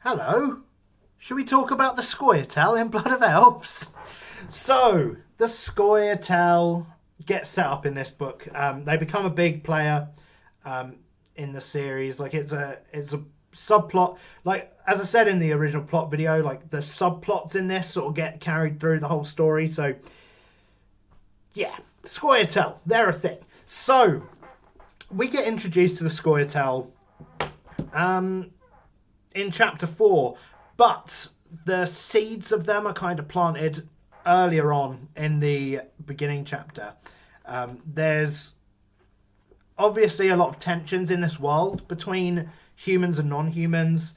Hello. Should we talk about the Scoia'tael in Blood of Elves? So, the Scoia'tael get set up in this book. They become a big player in the series. Like it's a subplot. Like as I said in the original plot video, like the subplots in this sort of get carried through the whole story. So, yeah, Scoia'tael, they're a thing. So, we get introduced to the Scoia'tael in chapter 4, but the seeds of them are kind of planted earlier on in the beginning chapter. There's obviously a lot of tensions in this world between humans and non-humans,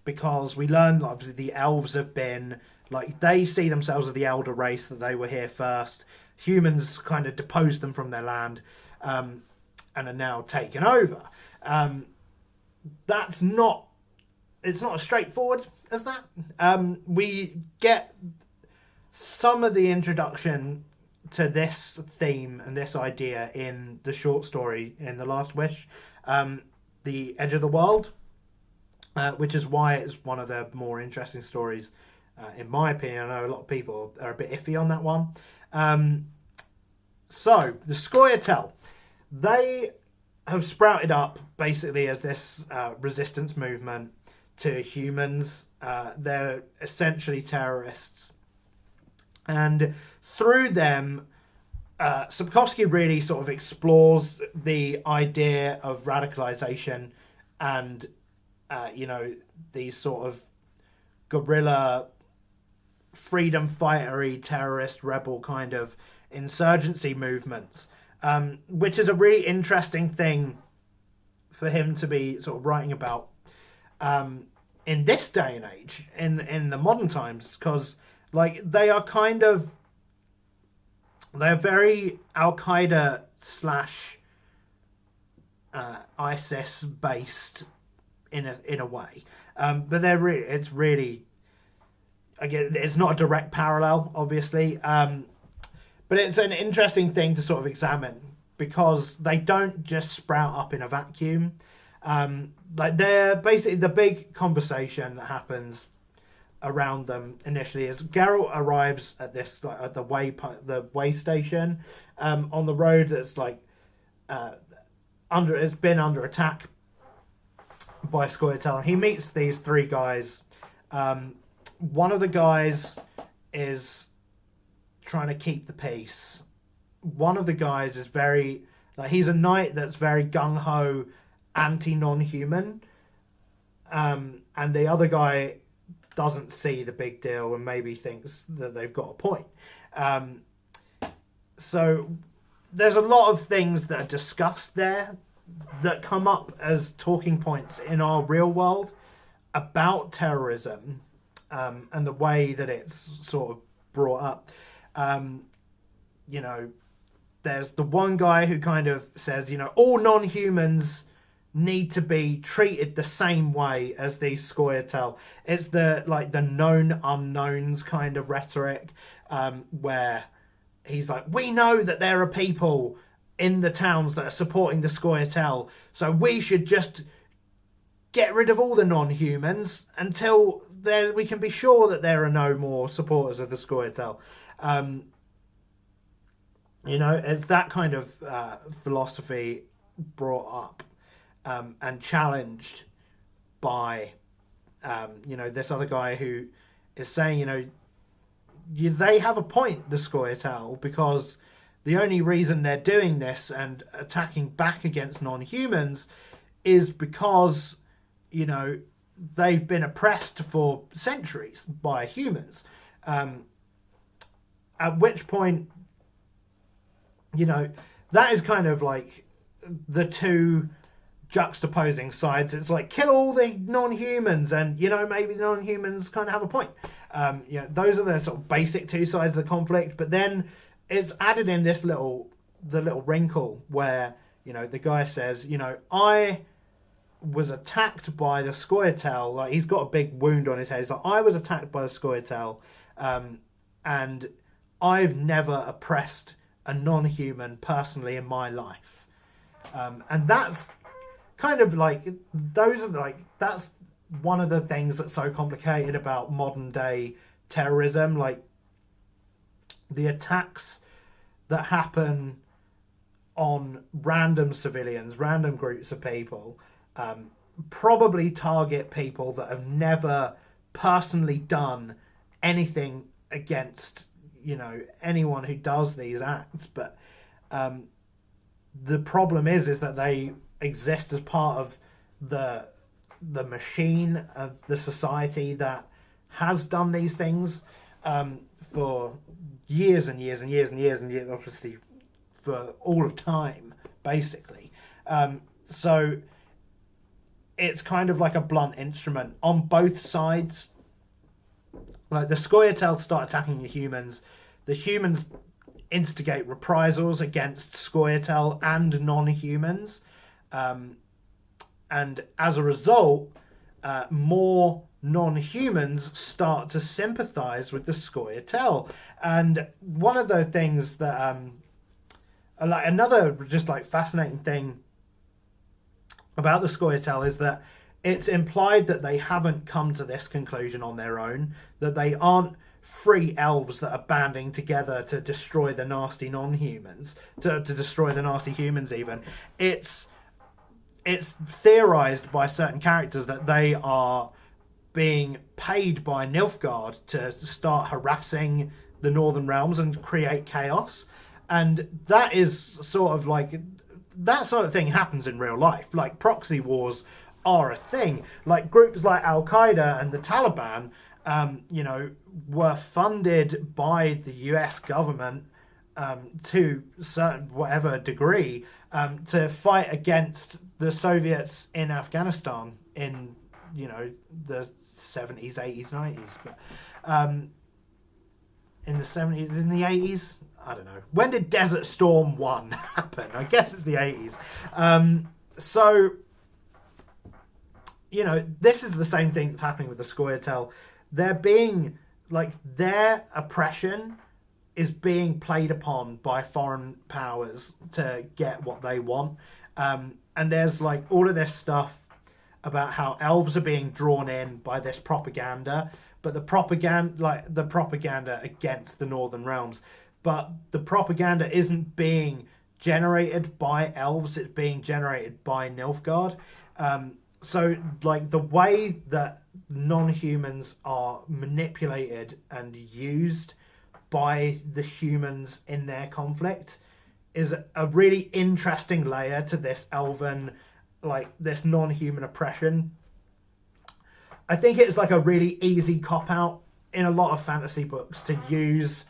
because we learn obviously the elves have been like they see themselves as the elder race, that they were here first. Humans kind of deposed them from their land, and are now taken over. That's not. It's not as straightforward as that. We get some of the introduction to this theme and this idea in the short story in The Last Wish, The Edge of the World, which is why it's one of the more interesting stories, in my opinion. I know a lot of people are a bit iffy on that one. So, the Scoia'tael, they have sprouted up basically as this resistance movement to humans. They're essentially terrorists, and through them Sapkowski really sort of explores the idea of radicalization and these sort of guerrilla freedom fightery terrorist rebel kind of insurgency movements, which is a really interesting thing for him to be sort of writing about in this day and age, in the modern times, because like they're very Al Qaeda slash ISIS based in a way, but it's really, again, it's not a direct parallel, obviously, but it's an interesting thing to sort of examine because they don't just sprout up in a vacuum. Like they're basically the big conversation that happens around them initially is Geralt arrives at this at the way station on the road that's like it's been under attack by Scoia'tael. He meets these three guys. One of the guys is trying to keep the peace. One of the guys is very he's a knight that's very gung ho, anti-non-human, and the other guy doesn't see the big deal and maybe thinks that they've got a point. So there's a lot of things that are discussed there that come up as talking points in our real world about terrorism, and the way that it's sort of brought up. There's the one guy who kind of says, all non-humans need to be treated the same way as these Scoia'tael. It's the known unknowns kind of rhetoric, where he's like, we know that there are people in the towns that are supporting the Scoia'tael, so we should just get rid of all the non-humans until we can be sure that there are no more supporters of the Scoia'tael. It's that kind of philosophy brought up and challenged by this other guy who is saying, they have a point, the Scoia'tael, because the only reason they're doing this and attacking back against non-humans is because they've been oppressed for centuries by humans, at which point that is kind of like the two juxtaposing sides. It's like, kill all the non-humans and maybe the non-humans kind of have a point. Those are the sort of basic two sides of the conflict, but then it's added in the little wrinkle where the guy says, I was attacked by the Scoia'tael. Like, he's got a big wound on his head. He's like, I was attacked by the Scoia'tael, and I've never oppressed a non-human personally in my life. And that's kind of like, those are like, that's one of the things that's so complicated about modern day terrorism, like the attacks that happen on random civilians, random groups of people, probably target people that have never personally done anything against, anyone who does these acts. But the problem is that they exist as part of the machine of the society that has done these things for years and years and years and years and years, obviously for all of time, basically. So it's kind of like a blunt instrument on both sides. Like the Scoia'tael start attacking the humans instigate reprisals against Scoia'tael and non-humans, and as a result, more non-humans start to sympathise with the Scoia'tael. And one of the things that, like another just like fascinating thing about the Scoia'tael is that it's implied that they haven't come to this conclusion on their own, that they aren't free elves that are banding together to destroy the nasty non-humans, to destroy the nasty humans even. It's theorized by certain characters that they are being paid by Nilfgaard to start harassing the Northern Realms and create chaos. And that is sort of like, that sort of thing happens in real life. Like proxy wars are a thing. Like groups like Al-Qaeda and the Taliban, were funded by the US government to certain whatever degree to fight against the Soviets in Afghanistan in the 70s, 80s, 90s. But in the 70s, in the 80s, I don't know. When did Desert Storm 1 happen? I guess it's the 80s. So this is the same thing that's happening with the Scoia'tael. They're being, like, their oppression is being played upon by foreign powers to get what they want. And there's, like, all of this stuff about how elves are being drawn in by this propaganda, but the propaganda against the Northern Realms. But the propaganda isn't being generated by elves, it's being generated by Nilfgaard. So, like, the way that non-humans are manipulated and used by the humans in their conflict is a really interesting layer to this elven, like, this non-human oppression. I think it's, like, a really easy cop-out in a lot of fantasy books to use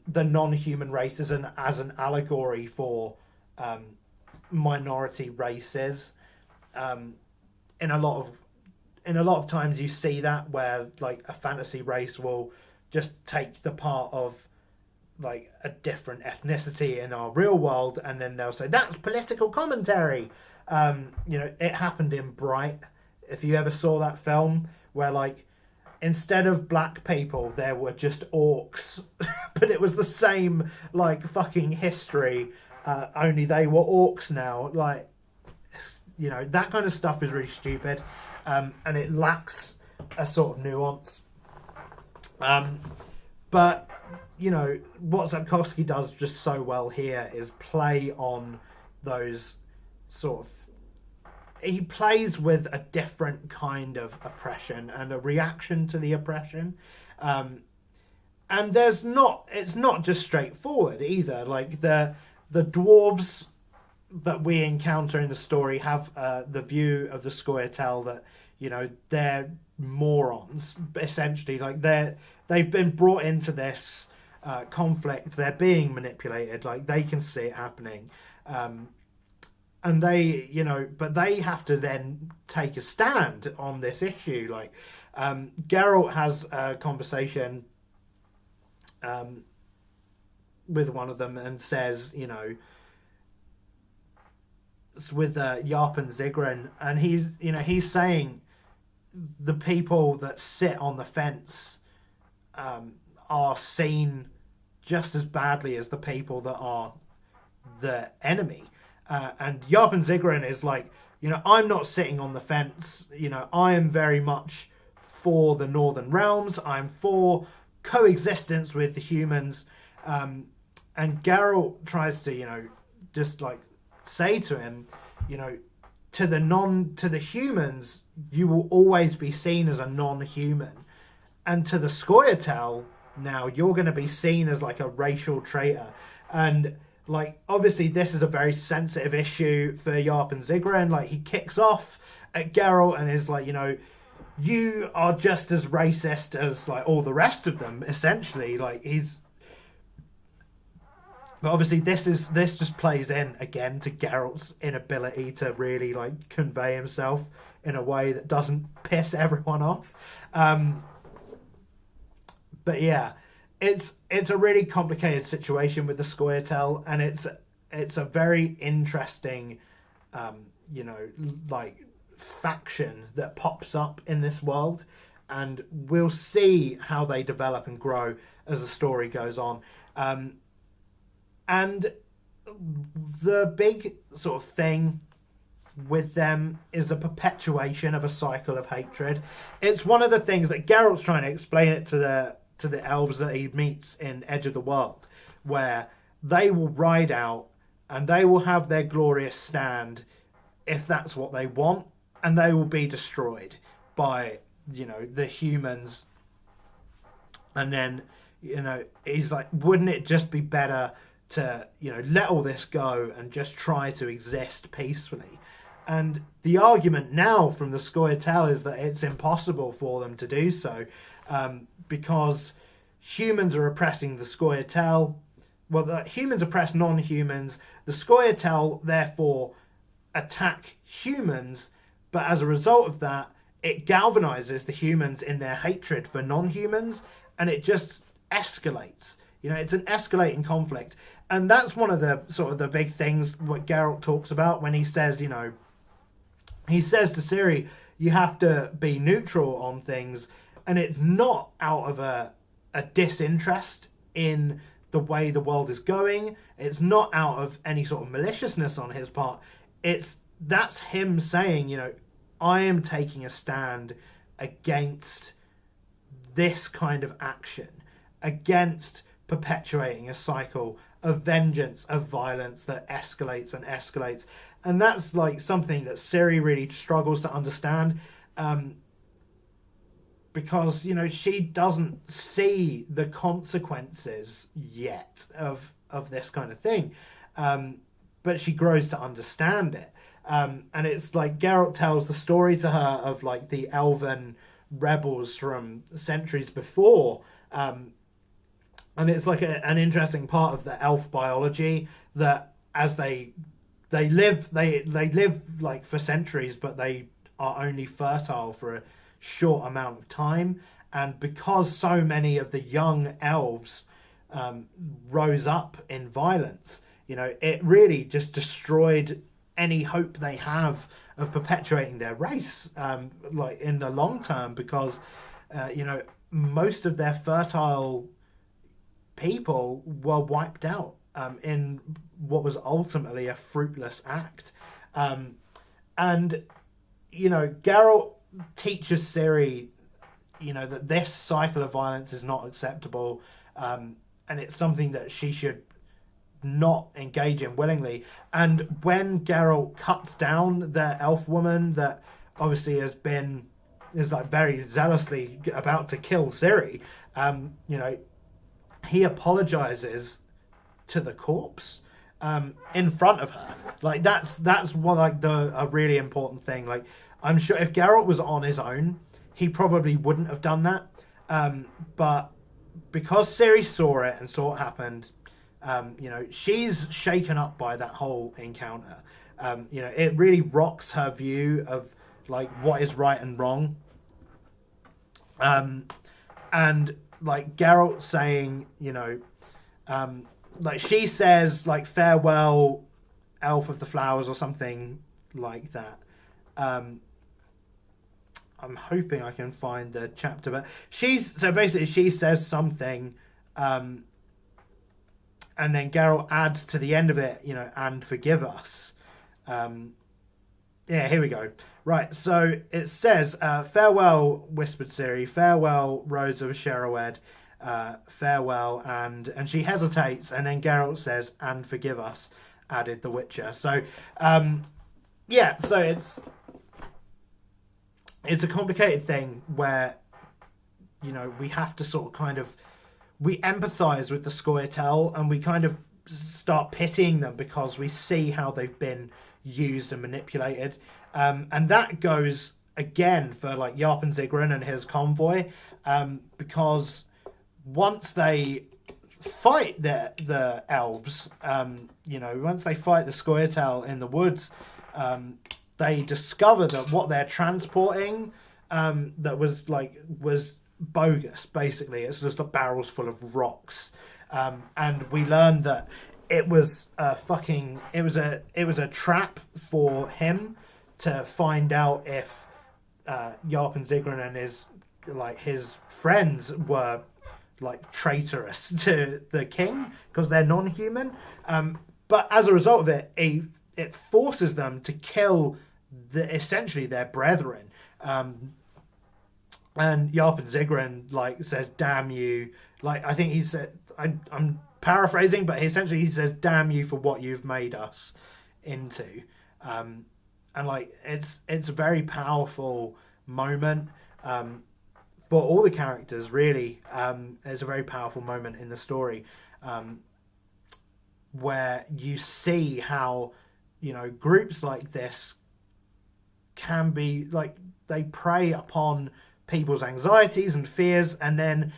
the non-human races as an allegory for minority races. In a lot of times you see that where like a fantasy race will just take the part of like a different ethnicity in our real world, and then they'll say that's political commentary. It happened in Bright, if you ever saw that film, where like instead of black people there were just orcs, but it was the same like fucking history, only they were orcs now. Like, that kind of stuff is really stupid, and it lacks a sort of nuance. But, what Sapkowski does just so well here is play on those sort of... He plays with a different kind of oppression and a reaction to the oppression. And it's not just straightforward either. Like, the dwarves that we encounter in the story have the view of the Scoia'tael that they're morons, essentially. Like they've been brought into this conflict, they're being manipulated, like they can see it happening, and they but they have to then take a stand on this issue. Like Geralt has a conversation with one of them and says, with Yarpen Zigrin, and he's saying the people that sit on the fence are seen just as badly as the people that are the enemy, and Yarpen Zigrin is like I'm not sitting on the fence. I am very much for the Northern Realms. I'm for coexistence with the humans. And Geralt tries to, just like say to him, to the humans, you will always be seen as a non-human, and to the Scoia'tael, now you're going to be seen as like a racial traitor. And like, obviously this is a very sensitive issue for Yarp and Zigra, and like he kicks off at Geralt and is like, you are just as racist as like all the rest of them, essentially. Like but obviously this just plays in again to Geralt's inability to really like convey himself in a way that doesn't piss everyone off. But yeah, it's a really complicated situation with the Scoia'tael, and it's a very interesting, like faction that pops up in this world, and we'll see how they develop and grow as the story goes on. And the big sort of thing with them is the perpetuation of a cycle of hatred. It's one of the things that Geralt's trying to explain it to the elves that he meets in Edge of the World, where they will ride out and they will have their glorious stand if that's what they want, and they will be destroyed by the humans. And then he's like, wouldn't it just be better to let all this go and just try to exist peacefully? And the argument now from the Scoia'tael is that it's impossible for them to do so, because humans are oppressing the Scoia'tael. Well, the humans oppress non-humans. The Scoia'tael therefore attack humans, but as a result of that, it galvanizes the humans in their hatred for non-humans, and it just escalates. It's an escalating conflict. And that's one of the sort of the big things what Geralt talks about when he says, he says to Ciri, you have to be neutral on things. And it's not out of a disinterest in the way the world is going. It's not out of any sort of maliciousness on his part. That's him saying, I am taking a stand against this kind of action, against perpetuating a cycle of vengeance, of violence that escalates and escalates. And that's like something that Ciri really struggles to understand, because she doesn't see the consequences yet of this kind of thing, but she grows to understand it. And it's like Geralt tells the story to her of like the elven rebels from centuries before, and it's like an interesting part of the elf biology that as they live like for centuries, but they are only fertile for a short amount of time. And because so many of the young elves rose up in violence, it really just destroyed any hope they have of perpetuating their race, like in the long term, because most of their fertile people were wiped out in what was ultimately a fruitless act. And Geralt teaches Ciri that this cycle of violence is not acceptable, and it's something that she should not engage in willingly. And when Geralt cuts down the elf woman that obviously is like very zealously about to kill Ciri, he apologizes to the corpse in front of her. Like that's one like a really important thing. Like I'm sure if Geralt was on his own, he probably wouldn't have done that. But because Ciri saw it and saw what happened, she's shaken up by that whole encounter. It really rocks her view of like what is right and wrong. And like Geralt saying, like she says, like farewell, elf of the flowers, or something like that. I'm hoping I can find the chapter, but she says something, and then Geralt adds to the end of it, and forgive us. Yeah, here we go. Right, so it says, farewell, whispered Ciri, farewell, Rose of Sherawed, farewell, and she hesitates, and then Geralt says, and forgive us, added the Witcher. So, yeah, so it's a complicated thing where, you know, we have to sort of kind of, we empathise with the Scoia'tael, and we kind of start pitying them because we see how they've been used and manipulated, and that goes again for like Yarpen Ziggurin and his convoy, because once they fight the elves, you know, once they fight the Scoia'tael in the woods, they discover that what they're transporting, that was bogus. Basically, it's just barrels full of rocks, and we learned that it was a trap for him to find out if Yarpen Ziggurin and his friends were like traitorous to the king because they're non-human. But as a result of it, it forces them to kill essentially their brethren. And Yarpen Ziggurin like says, "Damn you!" Like I think he said, I'm paraphrasing, but essentially he says, "Damn you for what you've made us into." And like it's a very powerful moment for all the characters. Really, it's a very powerful moment in the story, where you see how, you know, groups like this can be like, they prey upon people's anxieties and fears, and then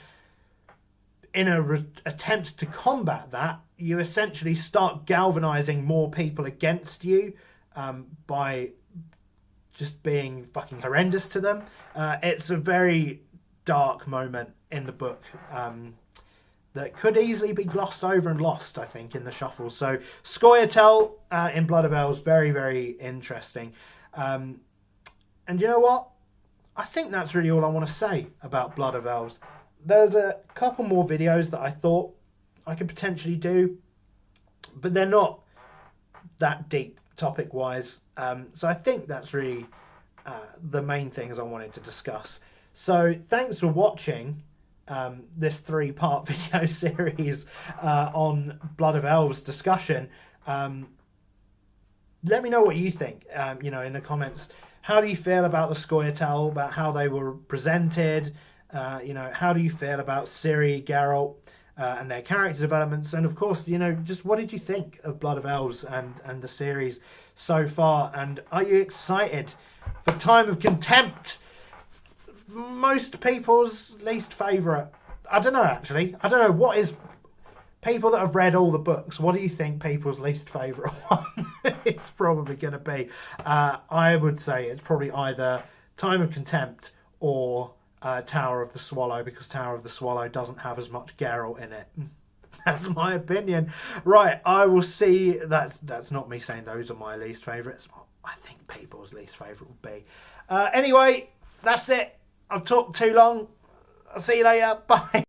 in a attempt to combat that, you essentially start galvanizing more people against you, by just being fucking horrendous to them. It's a very dark moment in the book, that could easily be glossed over and lost, I think, in the shuffle. So Scoia'tael in Blood of Elves, very, very interesting. And you know what? I think that's really all I want to say about Blood of Elves. There's a couple more videos that I thought I could potentially do, but they're not that deep topic-wise. So I think that's really the main things I wanted to discuss. So thanks for watching this 3-part video series on Blood of Elves discussion. Let me know what you think, you know, in the comments. How do you feel about the Scoia'tael, about how they were presented? You know, how do you feel about Ciri, Geralt, and their character developments? And of course, you know, just what did you think of Blood of Elves and the series so far? And are you excited for Time of Contempt? Most people's least favourite. I don't know, actually. I don't know. What is... People that have read all the books, what do you think people's least favourite one is probably going to be? I would say it's probably either Time of Contempt or Tower of the Swallow, because Tower of the Swallow doesn't have as much Geralt in it. That's my opinion. Right, I will see. That's not me saying those are my least favourites. I think people's least favourite would be. Anyway, that's it. I've talked too long. I'll see you later. Bye.